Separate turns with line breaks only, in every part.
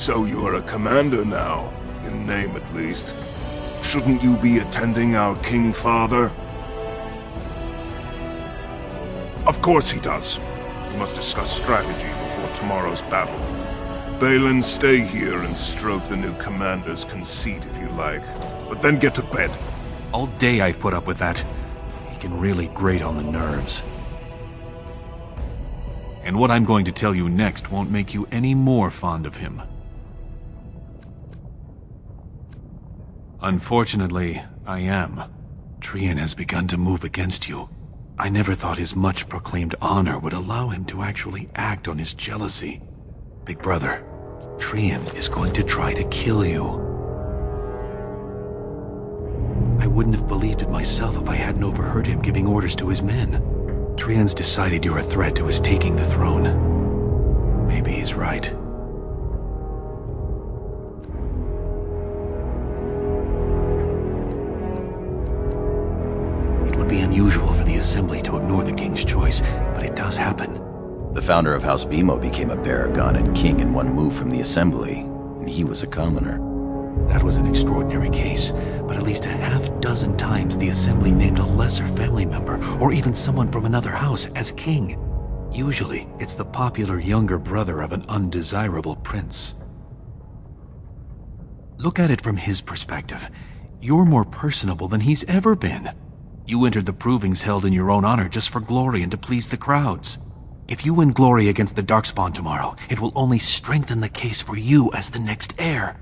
So you are a commander now, in name at least. Shouldn't you be attending our King Father? Of course he does. We must discuss strategy before tomorrow's battle. Balin, stay here and stroke the new commander's conceit if you like. But then get to bed.
All day I've put up with that. He can really grate on the nerves. And what I'm going to tell you next won't make you any more fond of him. Unfortunately, I am. Trian has begun to move against you. I never thought his much-proclaimed honor would allow him to actually act on his jealousy. Big brother, Trian is going to try to kill you. I wouldn't have believed it myself if I hadn't overheard him giving orders to his men. Trian's decided you're a threat to his taking the throne. Maybe he's right. It would be unusual for the Assembly to ignore the King's choice, but it does happen.
The founder of House Bimo became a Paragon and King in one move from the Assembly, and he was a commoner.
That was an extraordinary case, but at least a half-dozen times the Assembly named a lesser family member, or even someone from another house, as king. Usually, it's the popular younger brother of an undesirable prince. Look at it from his perspective. You're more personable than he's ever been. You entered the provings held in your own honor just for glory and to please the crowds. If you win glory against the Darkspawn tomorrow, it will only strengthen the case for you as the next heir.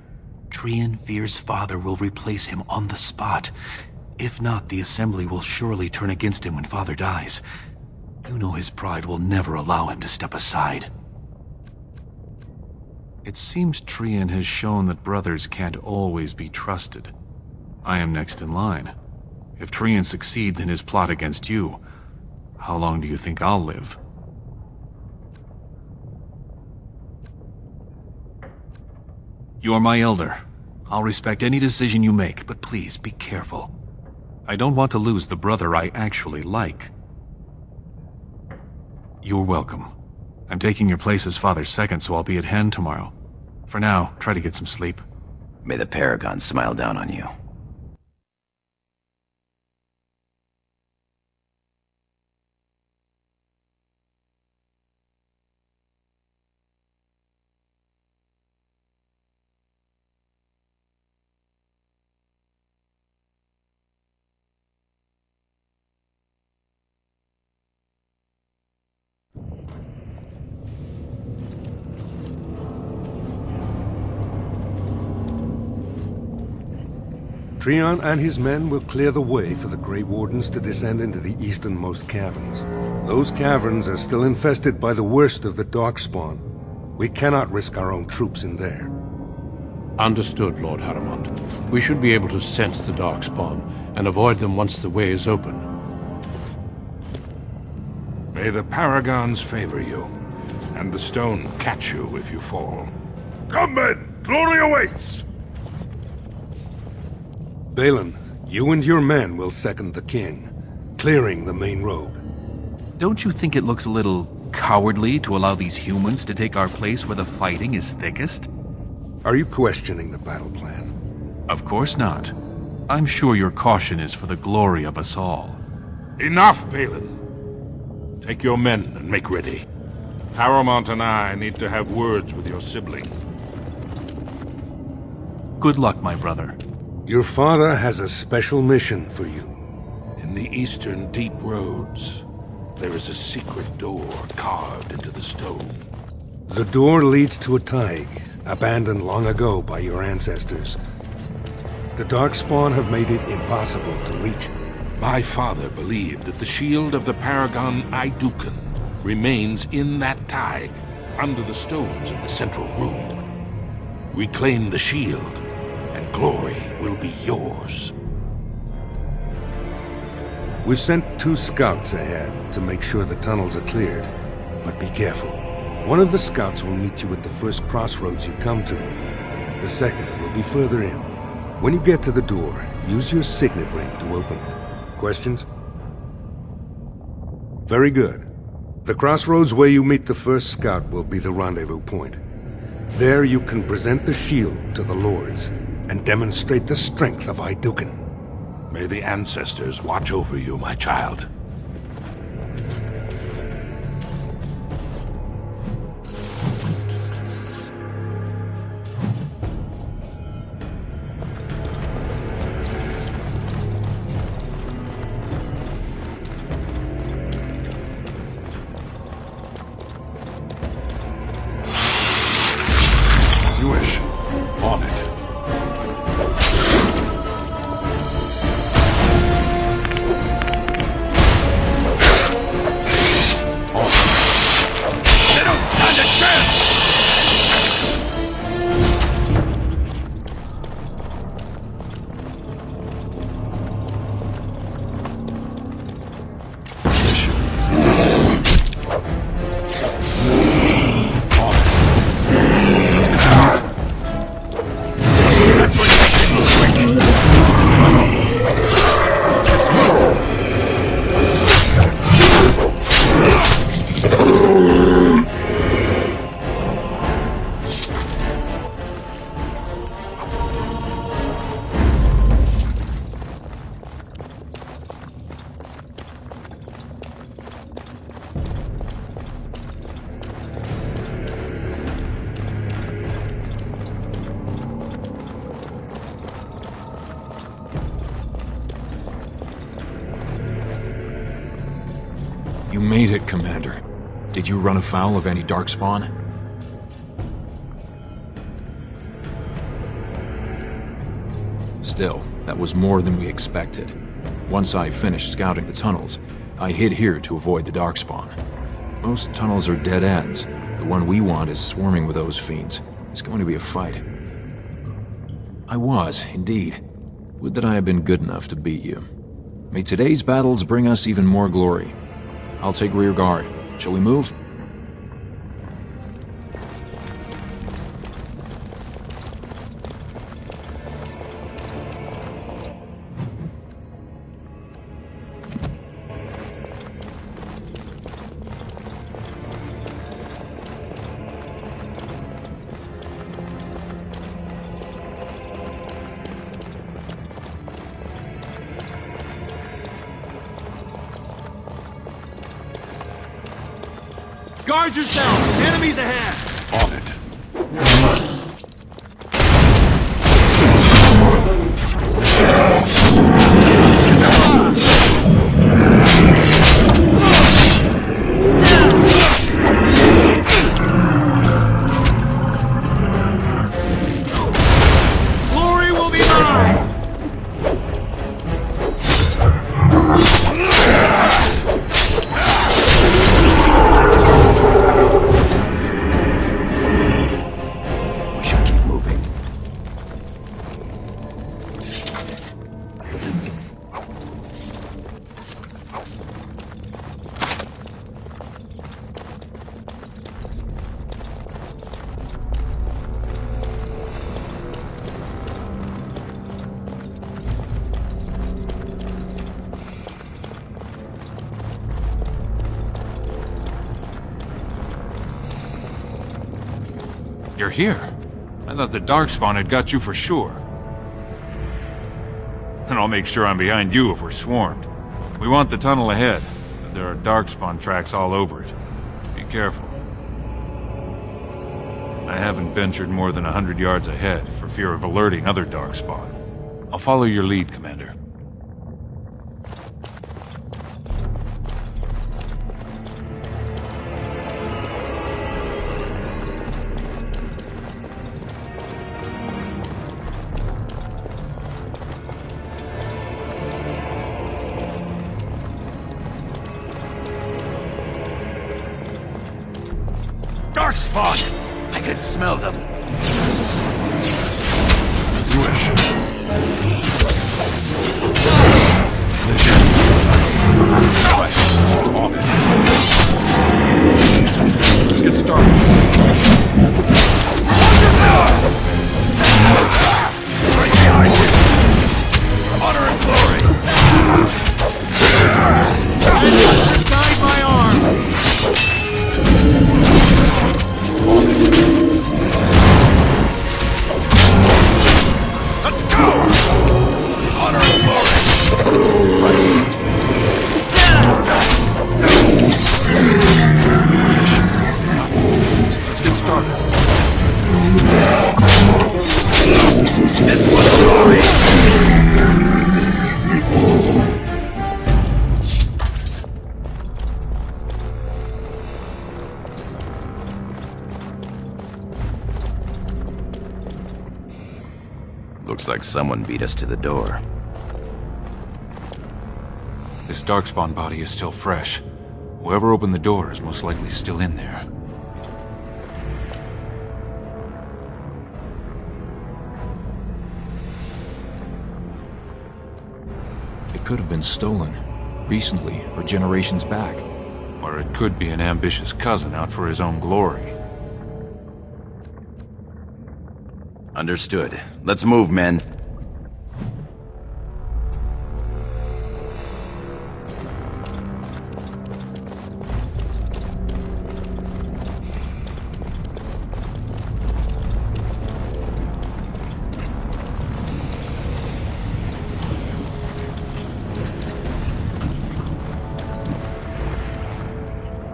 Trian fears father will replace him on the spot. If not, the Assembly will surely turn against him when father dies. You know his pride will never allow him to step aside. It seems Trian has shown that brothers can't always be trusted. I am next in line. If Trian succeeds in his plot against you, how long do you think I'll live? You're my elder. I'll respect any decision you make, but please be careful. I don't want to lose the brother I actually like. You're welcome. I'm taking your place as father's second, so I'll be at hand tomorrow. For now, try to get some sleep.
May the Paragon smile down on you.
Trian and his men will clear the way for the Grey Wardens to descend into the easternmost caverns. Those caverns are still infested by the worst of the Darkspawn. We cannot risk our own troops in there.
Understood, Lord Haramond. We should be able to sense the Darkspawn and avoid them once the way is open.
May the Paragons favor you, and the stone catch you if you fall.
Come men! Glory awaits!
Balin, you and your men will second the king, clearing the main road.
Don't you think it looks a little cowardly to allow these humans to take our place where the fighting is thickest?
Are you questioning the battle plan?
Of course not. I'm sure your caution is for the glory of us all.
Enough, Balin. Take your men and make ready. Haramond and I need to have words with your sibling.
Good luck, my brother.
Your father has a special mission for you.
In the eastern deep roads, there is a secret door carved into the stone.
The door leads to a Taig, abandoned long ago by your ancestors. The Darkspawn have made it impossible to reach.
My father believed that the shield of the Paragon Aidukan remains in that Taig, under the stones of the central room. We claim the shield, and glory will be yours.
We've sent 2 scouts ahead to make sure the tunnels are cleared. But be careful. One of the scouts will meet you at the first crossroads you come to. The second will be further in. When you get to the door, use your signet ring to open it. Questions? Very good. The crossroads where you meet the first scout will be the rendezvous point. There you can present the shield to the lords and demonstrate the strength of Iduken.
May the ancestors watch over you, my child.
Jewish. On it. They don't stand a chance!
You made it, Commander. Did you run afoul of any Darkspawn? Still, that was more than we expected. Once I finished scouting the tunnels, I hid here to avoid the Darkspawn. Most tunnels are dead ends. The one we want is swarming with those fiends. It's going to be a fight. I was, indeed. Would that I had been good enough to beat you. May today's battles bring us even more glory. I'll take rear guard. Shall we move?
Guard yourself! Enemies ahead!
On it.
Glory will be mine!
We should keep moving.
You're here. I thought the Darkspawn had got you for sure. And I'll make sure I'm behind you if we're swarmed. We want the tunnel ahead, but there are Darkspawn tracks all over it. Be careful. I haven't ventured more than 100 yards ahead for fear of alerting other Darkspawn. I'll follow your lead, Commander.
Darkspawn! I can smell them.
Let's get started.
Right behind you! Honor and glory!
Just guide my arm!
Looks like someone beat us to the door.
This Darkspawn body is still fresh. Whoever opened the door is most likely still in there.
It could have been stolen, recently or generations back.
Or it could be an ambitious cousin out for his own glory.
Understood. Let's move, men.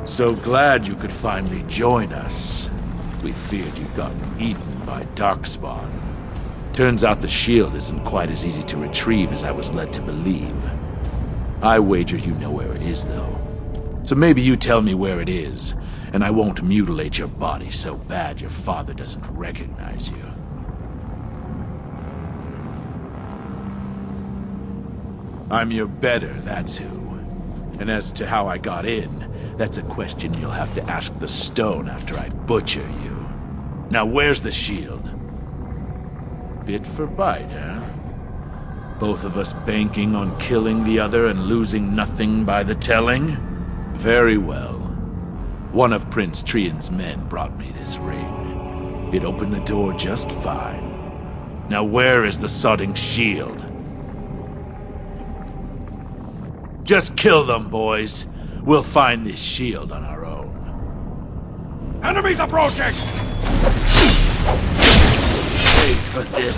So glad you could finally join us. We feared you'd gotten eaten by Darkspawn. Turns out the shield isn't quite as easy to retrieve as I was led to believe. I wager you know where it is, though. So maybe you tell me where it is, and I won't mutilate your body so bad your father doesn't recognize you. I'm your better, that's who. And as to how I got in, that's a question you'll have to ask the stone after I butcher you. Now where's the shield? Bit for bite, huh? Both of us banking on killing the other and losing nothing by the telling? Very well. One of Prince Trian's men brought me this ring. It opened the door just fine. Now where is the sodding shield? Just kill them, boys. We'll find this shield on our own.
Enemies approaching!
Wait for this.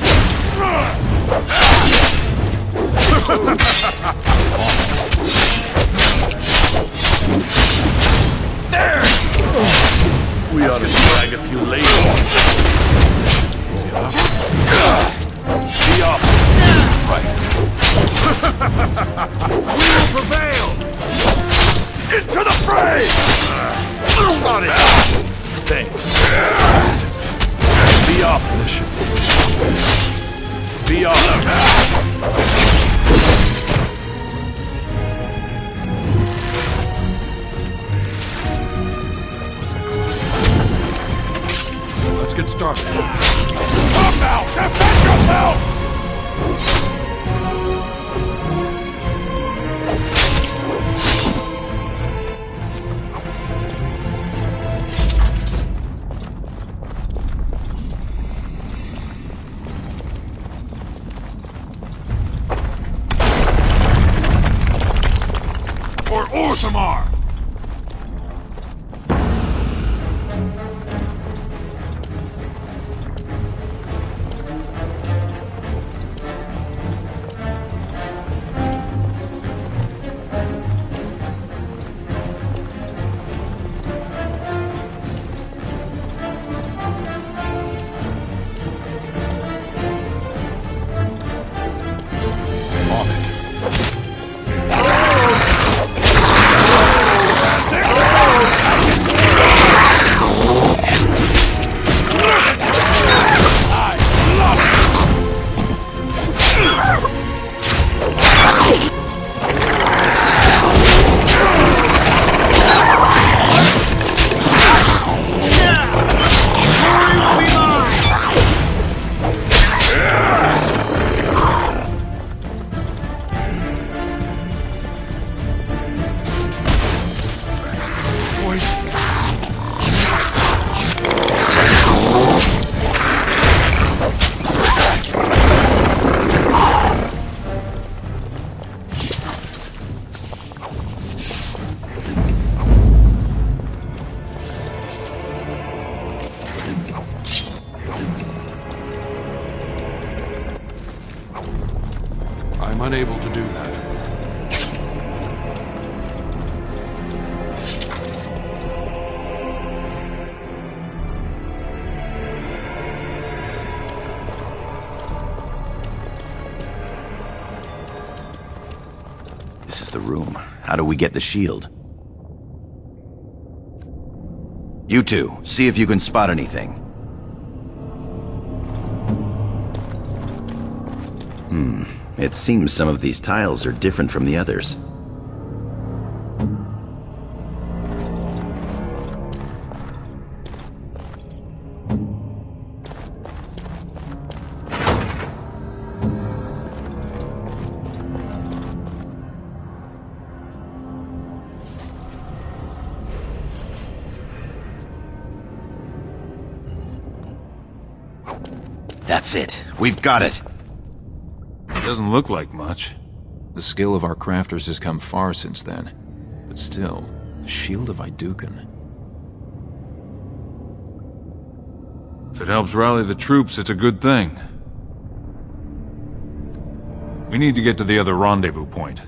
There! We ought to drag a few later. Be off. Right.
We will prevail!
Into the fray! Got it! Thanks. Be off, mission. Be off.
Let's get started.
Come now! Defend yourself! For Orthamar!
I'm unable to do that.
This is the room. How do we get the shield? You two, see if you can spot anything. It seems some of these tiles are different from the others. That's it. We've got it.
It doesn't look like much.
The skill of our crafters has come far since then. But still, the Shield of Iduken.
If it helps rally the troops, it's a good thing. We need to get to the other rendezvous point.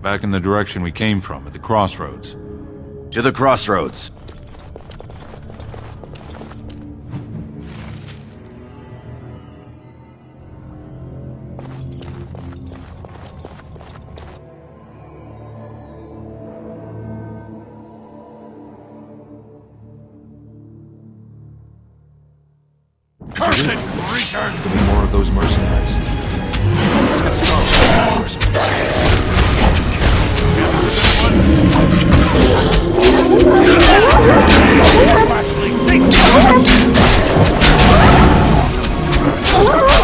Back in the direction we came from, at the crossroads.
To the crossroads.
Curse it, creatures!
Could be more of those mercenaries.
It's gonna start with reinforcements.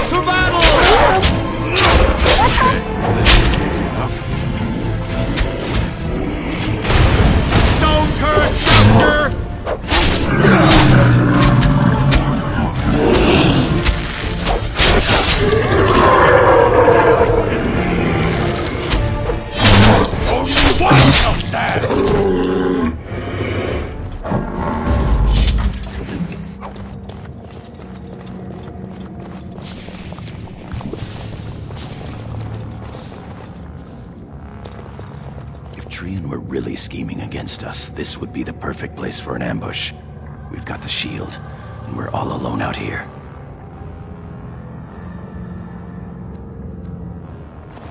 To battle! Stone curse, Doctor! Only one shall stand!
If Trian were really scheming against us, this would be the perfect place for an ambush. We've got the shield, and we're all alone out here.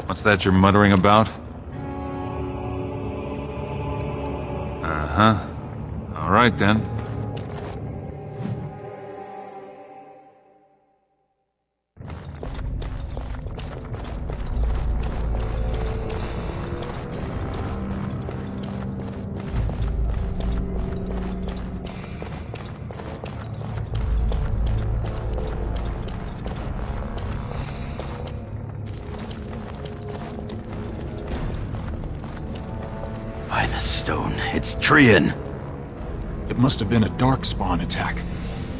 What's that you're muttering about? Uh-huh. All right, then.
By the stone, it's Trian!
It must have been a Darkspawn attack.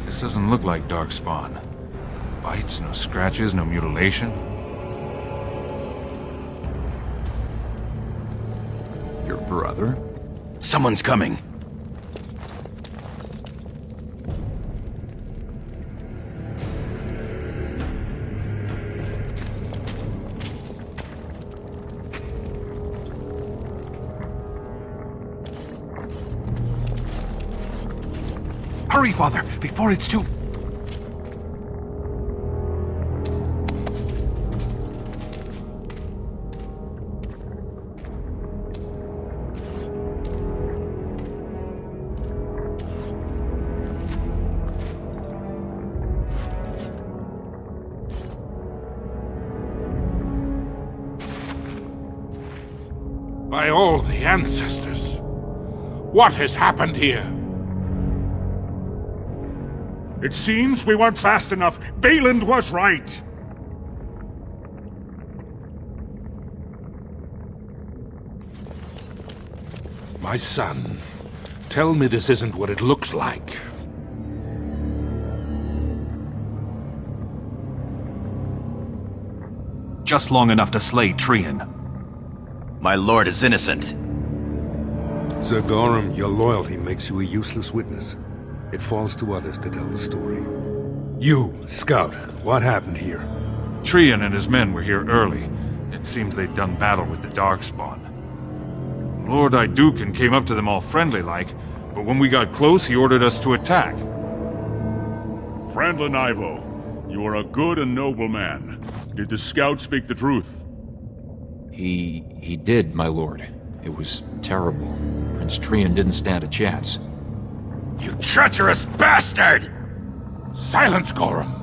This doesn't look like Darkspawn. No bites, no scratches, no mutilation.
Your brother?
Someone's coming!
Hurry, Father, before it's too...
By all the ancestors, what has happened here?
It seems we weren't fast enough. Bayland was right.
My son, tell me this isn't what it looks like.
Just long enough to slay Trian.
My lord is innocent.
Sir Gorham, your loyalty makes you a useless witness. It falls to others to tell the story. You, Scout, what happened here?
Trian and his men were here early. It seems they'd done battle with the Darkspawn. Lord Iduken came up to them all friendly-like, but when we got close, he ordered us to attack.
Frandlin Ivo, you are a good and noble man. Did the scout speak the truth?
He did, my lord. It was terrible. Prince Trian didn't stand a chance.
You treacherous bastard!
Silence, Gorham!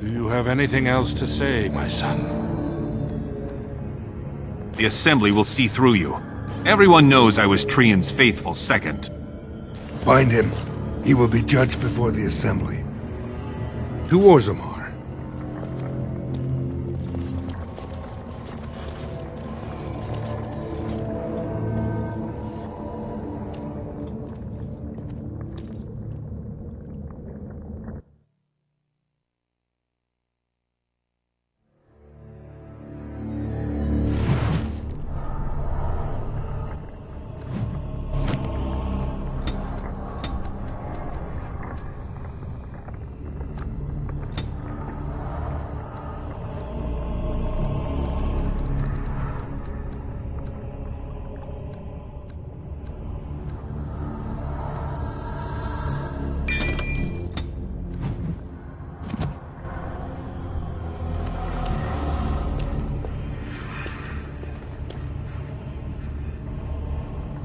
Do you have anything else to say, my son?
The Assembly will see through you. Everyone knows I was Trian's faithful second.
Bind him. He will be judged before the Assembly. To Orzammar.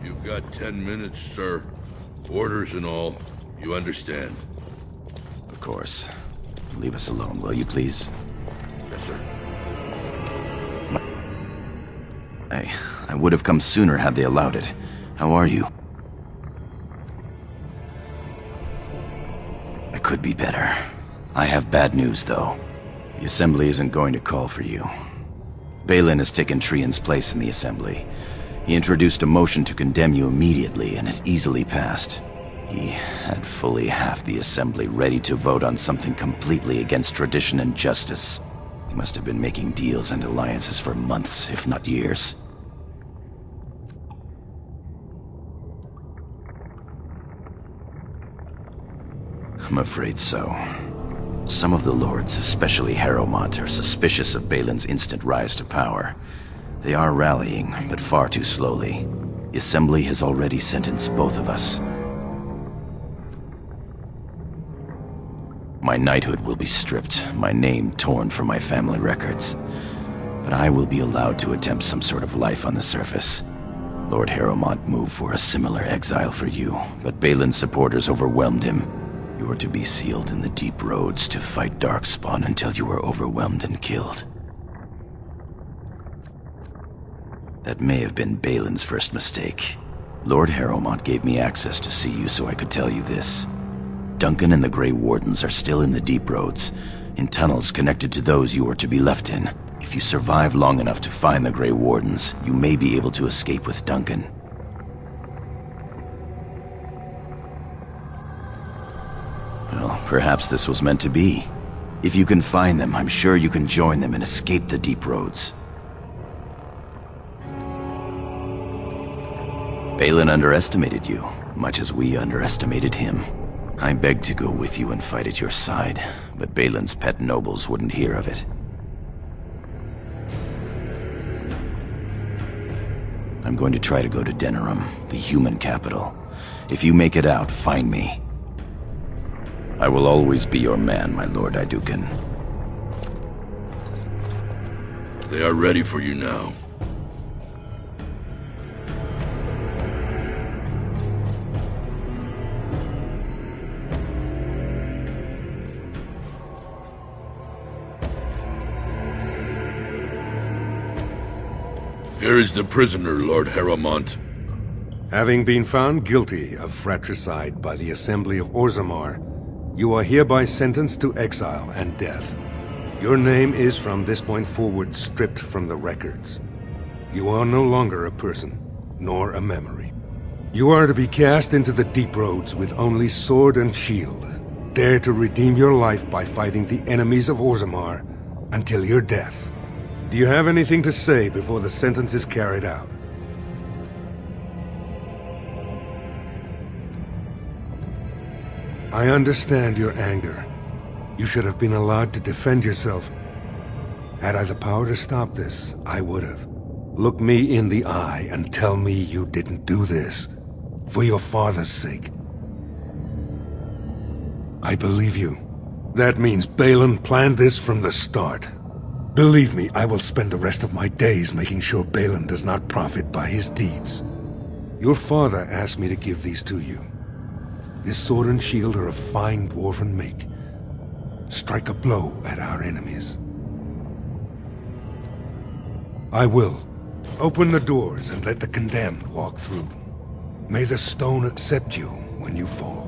You've got 10 minutes, sir. Orders and all. You understand?
Of course. Leave us alone, will you, please?
Yes, sir.
I would have come sooner had they allowed it. How are you? I could be better. I have bad news, though. The Assembly isn't going to call for you. Balin has taken Trian's place in the Assembly. He introduced a motion to condemn you immediately, and it easily passed. He had fully half the Assembly ready to vote on something completely against tradition and justice. He must have been making deals and alliances for months, if not years. I'm afraid so. Some of the lords, especially Harrowmont, are suspicious of Balin's instant rise to power. They are rallying, but far too slowly. The Assembly has already sentenced both of us. My knighthood will be stripped, my name torn from my family records. But I will be allowed to attempt some sort of life on the surface. Lord Harrowmont moved for a similar exile for you, but Balin's supporters overwhelmed him. You are to be sealed in the deep roads to fight Darkspawn until you are overwhelmed and killed. That may have been Balin's first mistake. Lord Harrowmont gave me access to see you so I could tell you this. Duncan and the Grey Wardens are still in the deep roads, in tunnels connected to those you are to be left in. If you survive long enough to find the Grey Wardens, you may be able to escape with Duncan. Well, perhaps this was meant to be. If you can find them, I'm sure you can join them and escape the deep roads. Balin underestimated you, much as we underestimated him. I begged to go with you and fight at your side, but Balin's pet nobles wouldn't hear of it. I'm going to try to go to Denerim, the human capital. If you make it out, find me. I will always be your man, my Lord Iduken.
They are ready for you now. Here is the prisoner, Lord Harrowmont.
Having been found guilty of fratricide by the Assembly of Orzammar, you are hereby sentenced to exile and death. Your name is from this point forward stripped from the records. You are no longer a person, nor a memory. You are to be cast into the deep roads with only sword and shield. Dare to redeem your life by fighting the enemies of Orzammar until your death. Do you have anything to say before the sentence is carried out? I understand your anger. You should have been allowed to defend yourself. Had I the power to stop this, I would have. Look me in the eye and tell me you didn't do this. For your father's sake. I believe you. That means Balin planned this from the start. Believe me, I will spend the rest of my days making sure Balin does not profit by his deeds. Your father asked me to give these to you. This sword and shield are of fine dwarven make. strike a blow at our enemies. I will. Open the doors and let the condemned walk through. May the stone accept you when you fall.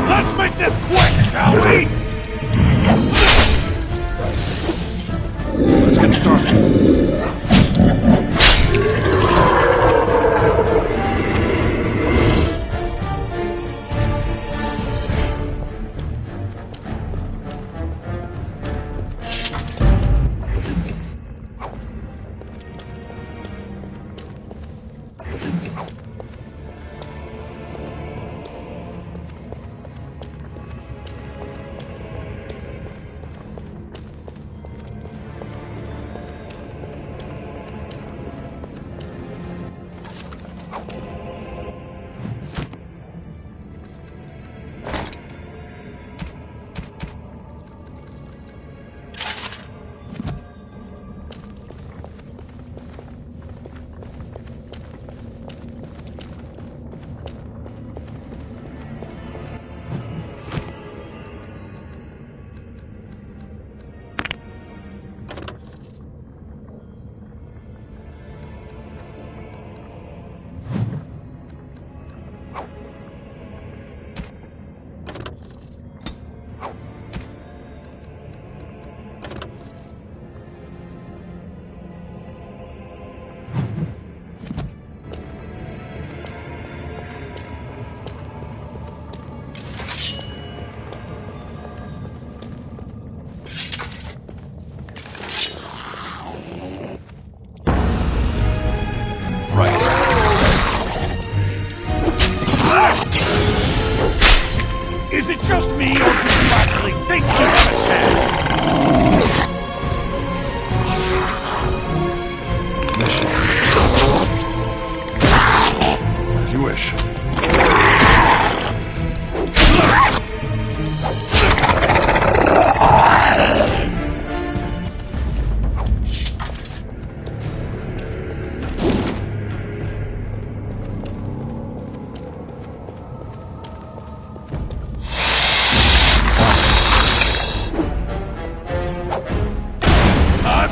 Let's make this quick, shall we? Let's get started. Is it just me, or do you actually think you have a chance?
As you wish.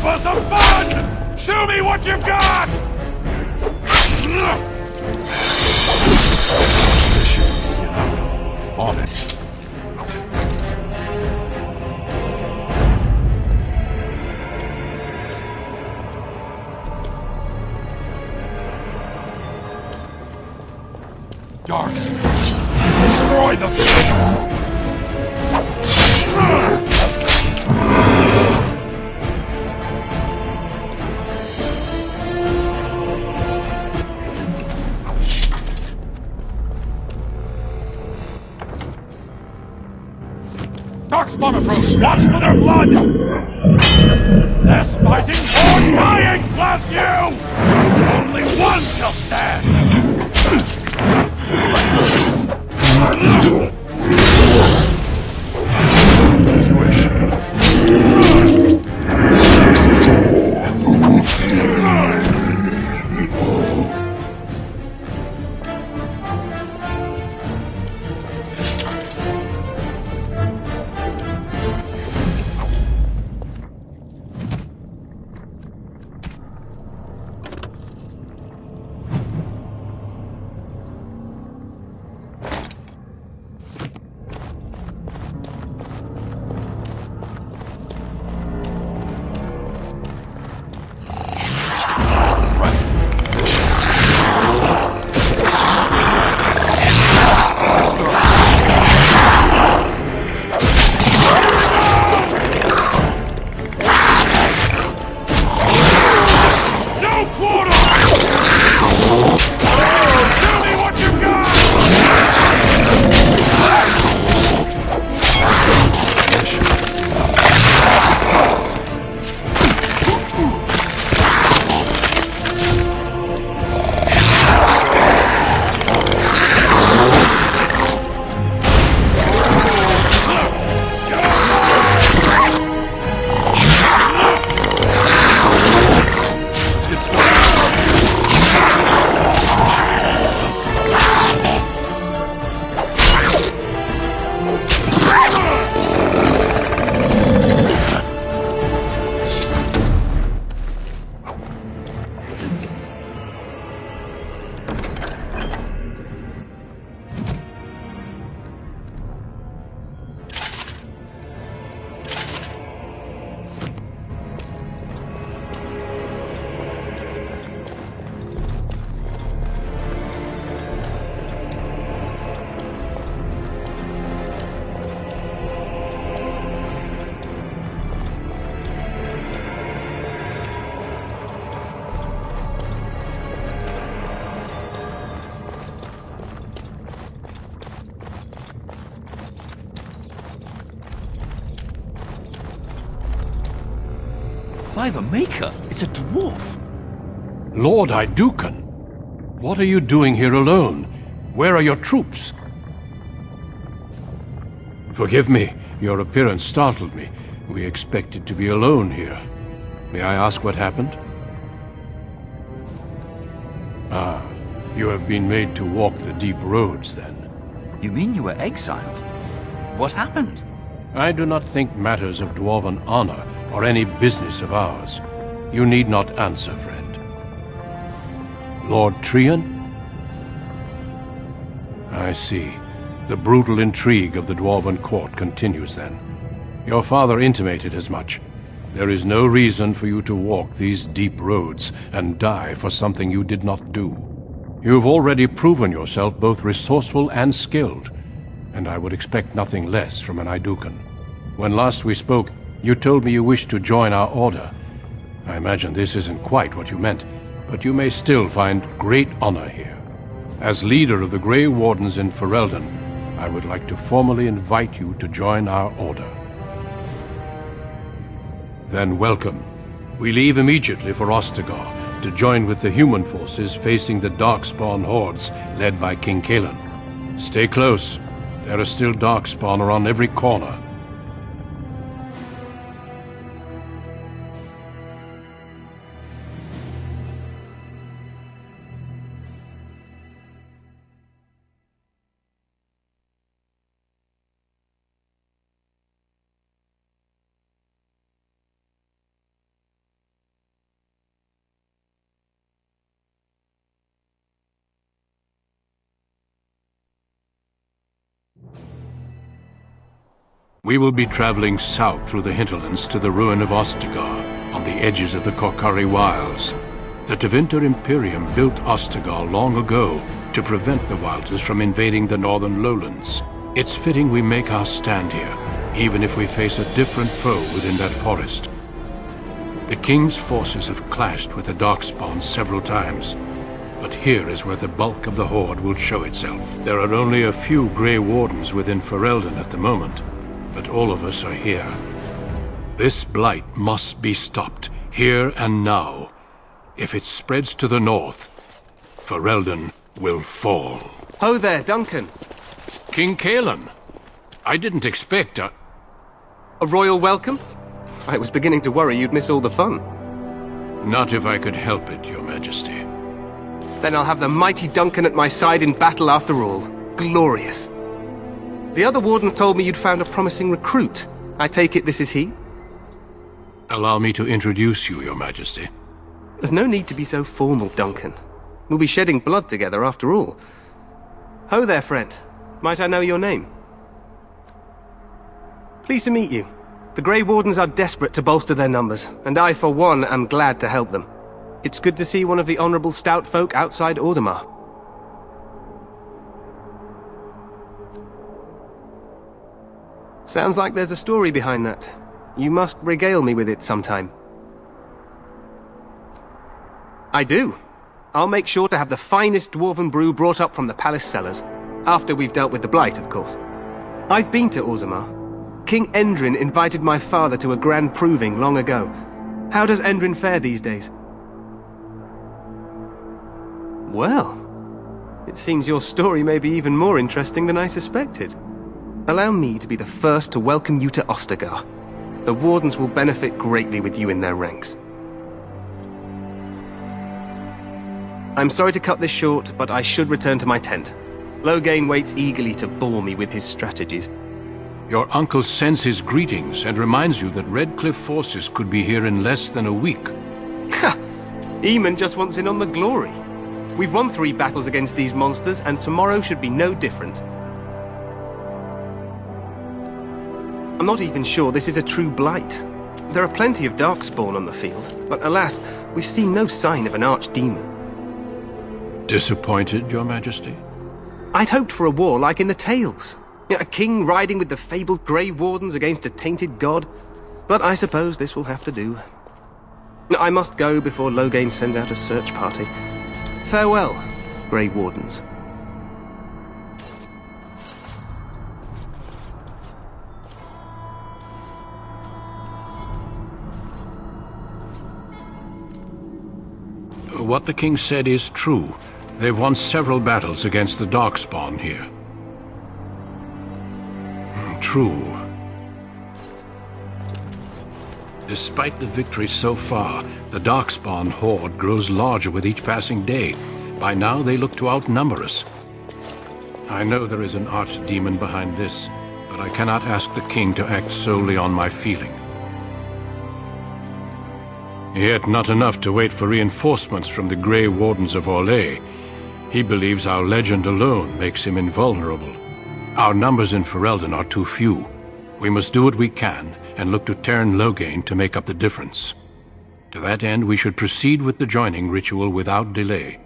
For some fun! Show me what you've got!
This should be easy enough. On it.
Darks, destroy the flames!
Darkspawn approach! Watch for their blood! Less fighting, more dying, blast you! Only one shall stand!
By the Maker, it's a dwarf.
Lord Idukan, what are you doing here alone? Where are your troops? Forgive me, your appearance startled me. We expected to be alone here. May I ask what happened? Ah, you have been made to walk the deep roads, then.
You mean you were exiled? What happened?
I do not think matters of dwarven honor are any business of ours. You need not answer, friend. Lord Trian? I see. The brutal intrigue of the Dwarven court continues, then. Your father intimated as much. There is no reason for you to walk these deep roads and die for something you did not do. You've already proven yourself both resourceful and skilled, and I would expect nothing less from an Idukan. When last we spoke, you told me you wished to join our order. I imagine this isn't quite what you meant, but you may still find great honor here. As leader of the Grey Wardens in Ferelden, I would like to formally invite you to join our order. Then welcome. We leave immediately for Ostagar to join with the human forces facing the Darkspawn hordes led by King Kaelan. Stay close. There are still Darkspawn around every corner. We will be traveling south through the hinterlands to the ruin of Ostagar, on the edges of the Korkari Wilds. The Tevinter Imperium built Ostagar long ago to prevent the Wilders from invading the northern lowlands. It's fitting we make our stand here, even if we face a different foe within that forest. The King's forces have clashed with the Darkspawn several times, but here is where the bulk of the Horde will show itself. There are only a few Grey Wardens within Ferelden at the moment. but all of us are here. This blight must be stopped, here and now. If it spreads to the north, Ferelden will fall.
Ho there, Duncan.
King Kalen, I didn't expect a
royal welcome? I was beginning to worry you'd miss all the fun.
Not if I could help it, Your Majesty.
Then I'll have the mighty Duncan at my side in battle after all. Glorious. The other wardens told me you'd found a promising recruit. I take it this is he?
Allow me to introduce you, Your Majesty.
There's no need to be so formal, Duncan. We'll be shedding blood together after all. Ho there, friend. Might I know your name? Pleased to meet you. The Grey Wardens are desperate to bolster their numbers, and I, for one, am glad to help them. It's good to see one of the honorable stout folk outside Orzammar. Sounds like there's a story behind that. You must regale me with it sometime. I do. I'll make sure to have the finest dwarven brew brought up from the palace cellars. After we've dealt with the blight, of course. I've been to Orzammar. King Endrin invited my father to a grand proving long ago. How does Endrin fare these days? Well, it seems your story may be even more interesting than I suspected. Allow me to be the first to welcome you to Ostagar. The Wardens will benefit greatly with you in their ranks. I'm sorry to cut this short, but I should return to my tent. Loghain waits eagerly to bore me with his strategies.
Your uncle sends his greetings and reminds you that Redcliffe forces could be here in less than a week.
Ha! Eamon just wants in on the glory. We've won 3 battles against these monsters, and tomorrow should be no different. I'm not even sure this is a true blight. There are plenty of darkspawn on the field, but alas, we've seen no sign of an archdemon.
Disappointed, Your Majesty?
I'd hoped for a war like in the tales. A king riding with the fabled Grey Wardens against a tainted god. But I suppose this will have to do. I must go before Loghain sends out a search party. Farewell, Grey Wardens.
What the king said is true. They've won several battles against the Darkspawn here. True. Despite the victories so far, the Darkspawn horde grows larger with each passing day. By now, they look to outnumber us. I know there is an archdemon behind this, but I cannot ask the king to act solely on my feeling. Yet not enough to wait for reinforcements from the Grey Wardens of Orlais. He believes our legend alone makes him invulnerable. Our numbers in Ferelden are too few. We must do what we can, and look to Teyrn Loghain to make up the difference. To that end, we should proceed with the joining ritual without delay.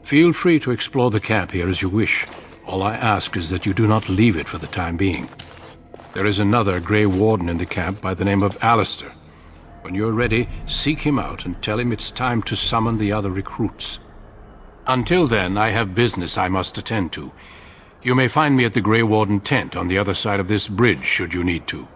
Feel free to explore the camp here as you wish. All I ask is that you do not leave it for the time being. There is another Grey Warden in the camp by the name of Alistair. When you're ready, seek him out and tell him it's time to summon the other recruits. Until then, I have business I must attend to. You may find me at the Grey Warden tent on the other side of this bridge, should you need to.